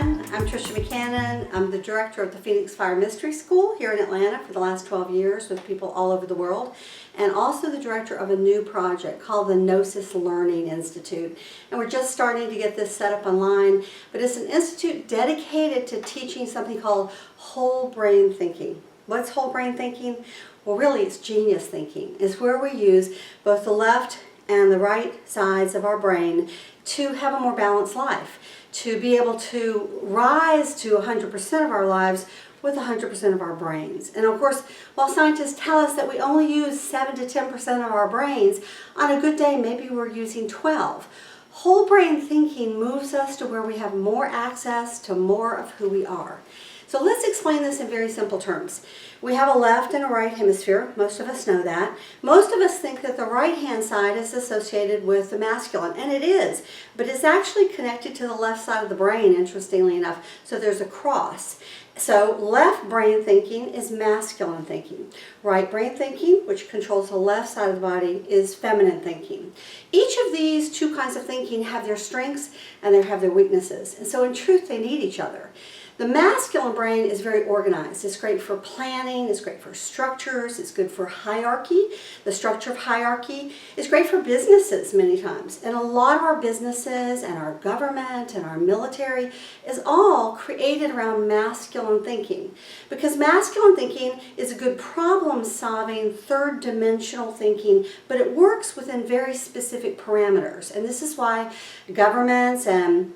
again. I'm Tricia Mc Cannon. I'm the director of the Phoenix Fire Mystery School here in Atlanta for the last 12 years with people all over the world, and also the director of a new project called the Gnosis Learning Institute. And we're just starting to get this set up online, but it's an institute dedicated to teaching something called whole brain thinking. What's whole brain thinking? Well, really it's genius thinking. It's where we use both the left and the right sides of our brain to have a more balanced life, to be able to rise to 100% of our lives with 100% of our brains. And of course, while scientists tell us that we only use 7 to 10% of our brains, on a good day maybe we're using 12. Whole brain thinking moves us to where we have more access to more of who we are. So let's explain this in very simple terms. We have a left and a right hemisphere. Most of us know that. Most of us think that the right-hand side is associated with the masculine, and it is, but it's actually connected to the left side of the brain, interestingly enough. So there's a cross. So left brain thinking is masculine thinking. Right brain thinking, which controls the left side of the body, is feminine thinking. Each of these two kinds of thinking have their strengths and they have their weaknesses. And so in truth, they need each other. The masculine brain is very organized. It's great for planning, it's great for structures, it's good for hierarchy. The structure of hierarchy is great for businesses many times. And a lot of our businesses and our government and our military is all created around masculine thinking. Because masculine thinking is a good problem-solving, third-dimensional thinking, but it works within very specific parameters. And this is why governments and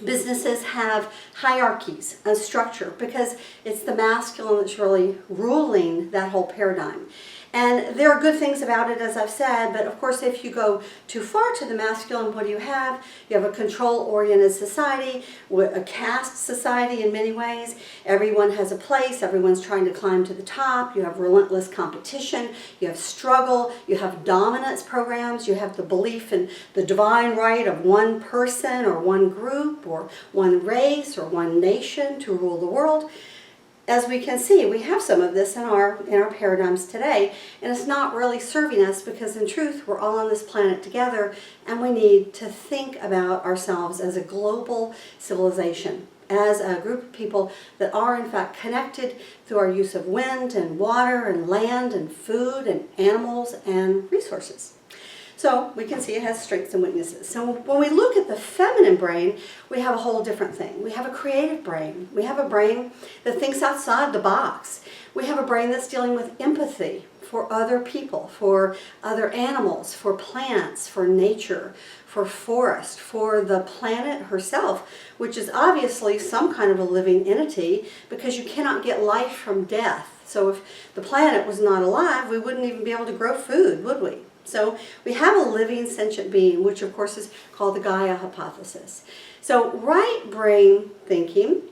businesses have hierarchies, a structure, because it's the masculine that's really ruling that whole paradigm. And there are good things about it, as I've said, but of course if you go too far to the masculine, what do you have? You have a control-oriented society, a caste society in many ways. Everyone has a place, everyone's trying to climb to the top, you have relentless competition, you have struggle, you have dominance programs, you have the belief in the divine right of one person or one group or one race or one nation to rule the world. As we can see, we have some of this in our paradigms today, and it's not really serving us because in truth, we're all on this planet together, and we need to think about ourselves as a global civilization, as a group of people that are in fact connected through our use of wind and water and land and food and animals and resources. So we can see it has strengths and weaknesses. So when we look at the feminine brain, we have a whole different thing. We have a creative brain. We have a brain that thinks outside the box. We have a brain that's dealing with empathy for other people, for other animals, for plants, for nature, for forest, for the planet herself, which is obviously some kind of a living entity because you cannot get life from death. So if the planet was not alive, we wouldn't even be able to grow food, would we? So we have a living sentient being, which of course is called the Gaia hypothesis. So right brain thinking,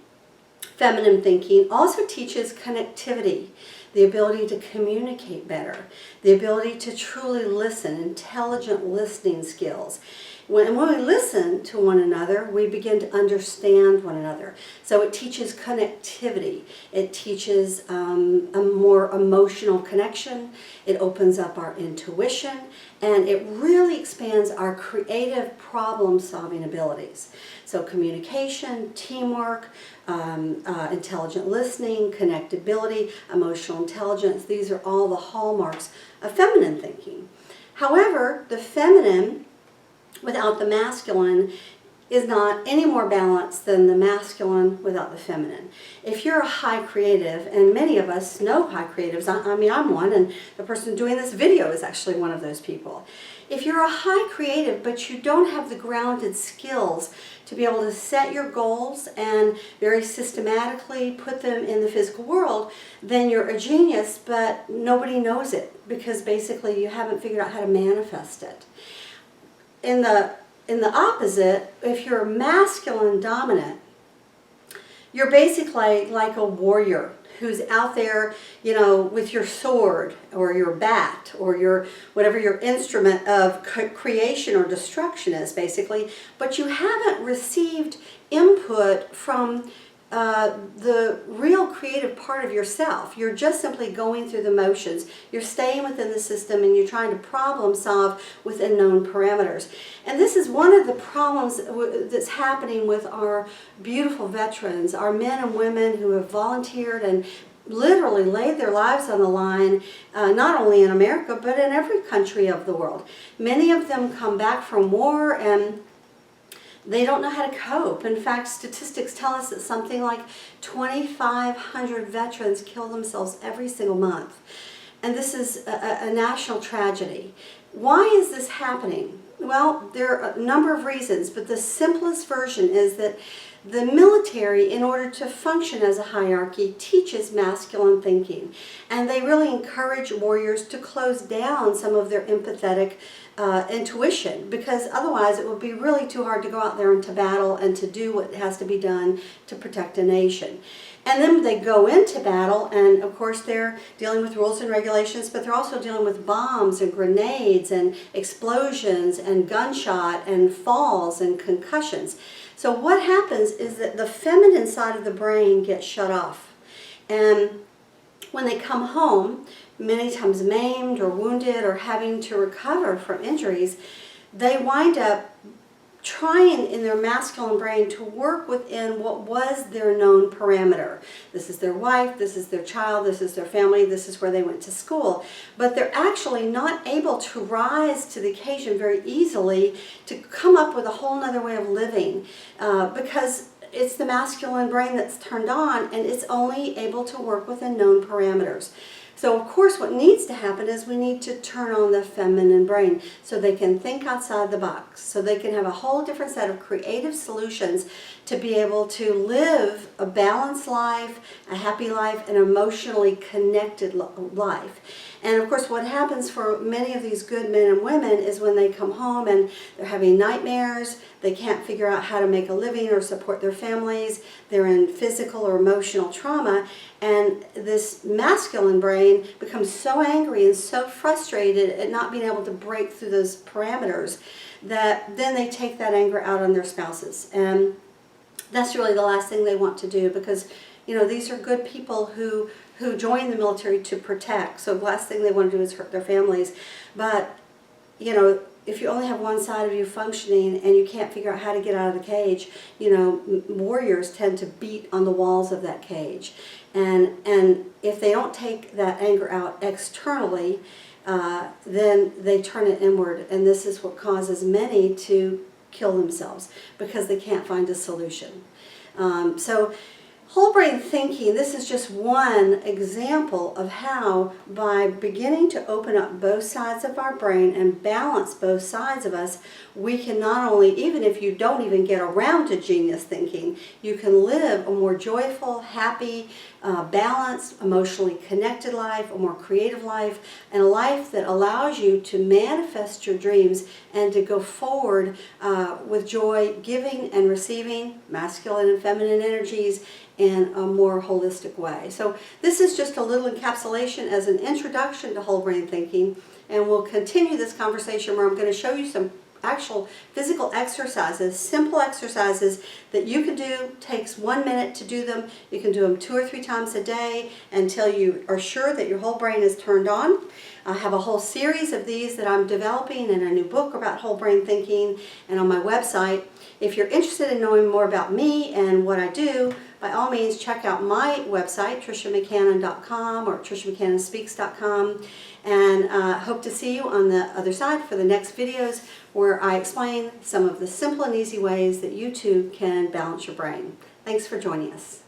feminine thinking, also teaches connectivity, the ability to communicate better, the ability to truly listen, intelligent listening skills. When we listen to one another, we begin to understand one another. So it teaches connectivity. It teaches a more emotional connection. It opens up our intuition. And it really expands our creative problem-solving abilities. So communication, teamwork, intelligent listening, connectability, emotional intelligence, these are all the hallmarks of feminine thinking. However, the feminine without the masculine is not any more balanced than the masculine without the feminine. If you're a high creative, and many of us know high creatives, I mean I'm one, and the person doing this video is actually one of those people. If you're a high creative but you don't have the grounded skills to be able to set your goals and very systematically put them in the physical world, then you're a genius but nobody knows it because basically you haven't figured out how to manifest it. In the opposite, if you're masculine dominant, you're basically like a warrior who's out there, you know, with your sword or your bat or your whatever your instrument of creation or destruction is basically, but you haven't received input from the real creative part of yourself. You're just simply going through the motions. You're staying within the system and you're trying to problem solve within known parameters. And this is one of the problems that's happening with our beautiful veterans, our men and women who have volunteered and literally laid their lives on the line, not only in America, but in every country of the world. Many of them come back from war and they don't know how to cope. In fact, statistics tell us that something like 2,500 veterans kill themselves every single month. And this is a national tragedy. Why is this happening? Well, there are a number of reasons, but the simplest version is that the military, in order to function as a hierarchy, teaches masculine thinking. And they really encourage warriors to close down some of their empathetic intuition, because otherwise it would be really too hard to go out there into battle and to do what has to be done to protect a nation. And then they go into battle, and of course they're dealing with rules and regulations, but they're also dealing with bombs and grenades and explosions and gunshot and falls and concussions. So what happens is that the feminine side of the brain gets shut off. And when they come home, many times maimed or wounded or having to recover from injuries, they wind up trying in their masculine brain to work within what was their known parameter. This is their wife, this is their child, this is their family, this is where they went to school. But they're actually not able to rise to the occasion very easily to come up with a whole nother way of living because it's the masculine brain that's turned on and it's only able to work within known parameters. So of course what needs to happen is we need to turn on the feminine brain so they can think outside the box, so they can have a whole different set of creative solutions to be able to live a balanced life, a happy life, an emotionally connected life. And of course what happens for many of these good men and women is when they come home and they're having nightmares, they can't figure out how to make a living or support their families, they're in physical or emotional trauma, and this masculine brain becomes so angry and so frustrated at not being able to break through those parameters that then they take that anger out on their spouses. And that's really the last thing they want to do, because these are good people who join the military to protect. So the last thing they want to do is hurt their families. But if you only have one side of you functioning and you can't figure out how to get out of the cage, warriors tend to beat on the walls of that cage. And if they don't take that anger out externally, then they turn it inward. And this is what causes many to kill themselves, because they can't find a solution. So whole brain thinking, this is just one example of how, by beginning to open up both sides of our brain and balance both sides of us, we can not only, even if you don't even get around to genius thinking, you can live a more joyful, happy, balanced, emotionally connected life, a more creative life, and a life that allows you to manifest your dreams and to go forward with joy, giving and receiving masculine and feminine energies in a more holistic way. So this is just a little encapsulation as an introduction to whole brain thinking, and we'll continue this conversation where I'm going to show you some actual physical exercises, simple exercises that you can do. Takes 1 minute to do them. You can do them 2 or 3 times a day until you are sure that your whole brain is turned on. I have a whole series of these that I'm developing in a new book about whole brain thinking and on my website. If you're interested in knowing more about me and what I do, by all means check out my website, triciamccannon.com or triciamccannonspeaks.com, and hope to see you on the other side for the next videos where I explain some of the simple and easy ways that you too can balance your brain. Thanks for joining us.